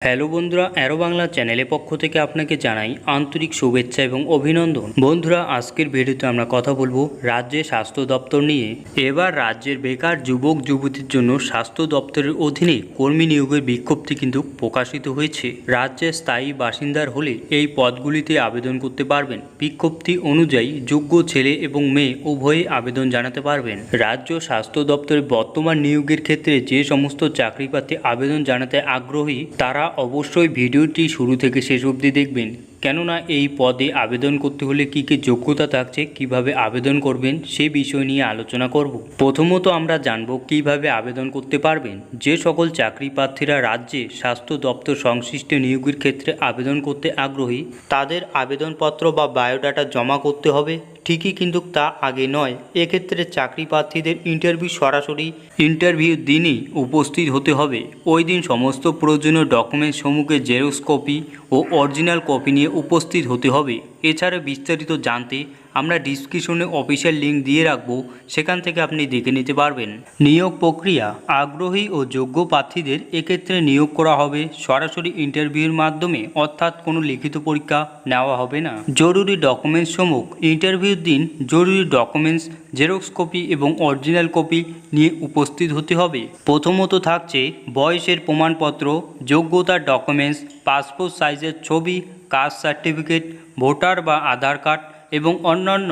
Hello বন্ধুরা, arrow Bangla চ্যানেলের পক্ষ থেকে আপনাকে জানাই আন্তরিক শুভেচ্ছা এবং অভিনন্দন। বন্ধুরা, আজকের ভিডিওতে আমরা কথা বলবো রাজ্যের স্বাস্থ্য দপ্তর নিয়ে। এবার রাজ্যের বেকার যুবক যুবতীর জন্য স্বাস্থ্য দপ্তরের অধীনে কর্মী নিয়োগের বিজ্ঞপ্তি কিন্তু প্রকাশিত হয়েছে। রাজ্যের স্থায়ী বাসিন্দার হলে এই পদগুলিতে আবেদন করতে পারবেন। বিজ্ঞপ্তি অনুযায়ী যোগ্য ছেলে এবং মেয়ে উভয়ে আবেদন জানাতে পারবেন। রাজ্য স্বাস্থ্য দপ্তরের বর্তমান নিয়োগের ক্ষেত্রে যে সমস্ত চাকরিপ্রার্থী আবেদন জানাতে আগ্রহী তারা অবশ্যই ভিডিওটি শুরু থেকে শেষ অবধি দেখবেন, কেননা এই পদে আবেদন করতে হলে কী কী যোগ্যতা থাকছে, কিভাবে আবেদন করবেন সে বিষয় নিয়ে আলোচনা করব। প্রথমত আমরা জানব কিভাবে আবেদন করতে পারবেন। যে সকল চাকরি প্রার্থীরা রাজ্যে স্বাস্থ্য দপ্তর সংশ্লিষ্ট নিয়োগের ক্ষেত্রে আবেদন করতে আগ্রহী তাদের আবেদনপত্র বা বায়োডাটা জমা করতে হবে ঠিকই, কিন্তু তা আগে নয়। এক্ষেত্রে চাকরি প্রার্থীদের সরাসরি ইন্টারভিউ দিনই উপস্থিত হতে হবে। ওই দিন সমস্ত প্রয়োজনীয় ডকুমেন্টস সমূহের জেরক্স কপি ও অরিজিনাল কপি নিয়ে উপস্থিত হতে হবে। এছাড়া বিস্তারিত জানতে আমরা ডিসক্রিপশনে অফিসিয়াল লিঙ্ক দিয়ে রাখবো, সেখান থেকে আপনি দেখে নিতে পারবেন। নিয়োগ প্রক্রিয়া, আগ্রহী ও যোগ্য প্রার্থীদের এক্ষেত্রে নিয়োগ করা হবে সরাসরি ইন্টারভিউর মাধ্যমে, অর্থাৎ কোনো লিখিত পরীক্ষা নেওয়া হবে না। জরুরি ডকুমেন্টস সমূহ, ইন্টারভিউর দিন জরুরি ডকুমেন্টস জেরক্স কপি এবং অরিজিনাল কপি নিয়ে উপস্থিত হতে হবে। প্রথমত থাকছে বয়সের প্রমাণপত্র, যোগ্যতার ডকুমেন্টস, পাসপোর্ট সাইজের ছবি, কাস্ট সার্টিফিকেট, ভোটার বা আধার কার্ড এবং অন্যান্য।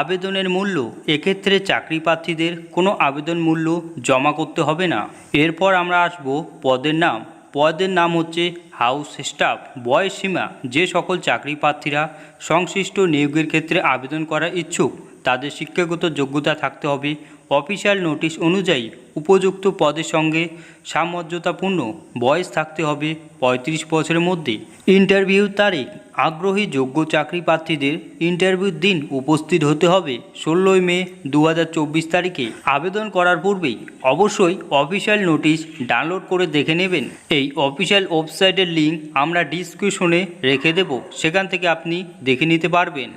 আবেদনের মূল্য, এক্ষেত্রে চাকরি প্রার্থীদের কোনো আবেদন মূল্য জমা করতে হবে না। এরপর আমরা আসব পদের নাম। পদের নাম হচ্ছে হাউস স্টাফ। বয়স সীমা, যে সকল চাকরি প্রার্থীরা সংশ্লিষ্ট নিয়োগের ক্ষেত্রে আবেদন করার ইচ্ছুক তাদের শিক্ষাগত যোগ্যতা থাকতে হবে। অফিসিয়াল নোটিশ অনুযায়ী উপযুক্ত পদের সঙ্গে সামঞ্জস্যপূর্ণ বয়স থাকতে হবে 35 বছরের মধ্যে। ইন্টারভিউ তারিখ, আগ্রহী যোগ্য চাকরি প্রার্থীদের ইন্টারভিউর দিন উপস্থিত হতে হবে 16 মে 2024 তারিখে। আবেদন করার পূর্বেই অবশ্যই অফিসিয়াল নোটিশ ডাউনলোড করে দেখে নেবেন। এই অফিসিয়াল ওয়েবসাইটের লিঙ্ক আমরা ডিসক্রিপশনে রেখে দেব, সেখান থেকে আপনি দেখে নিতে পারবেন।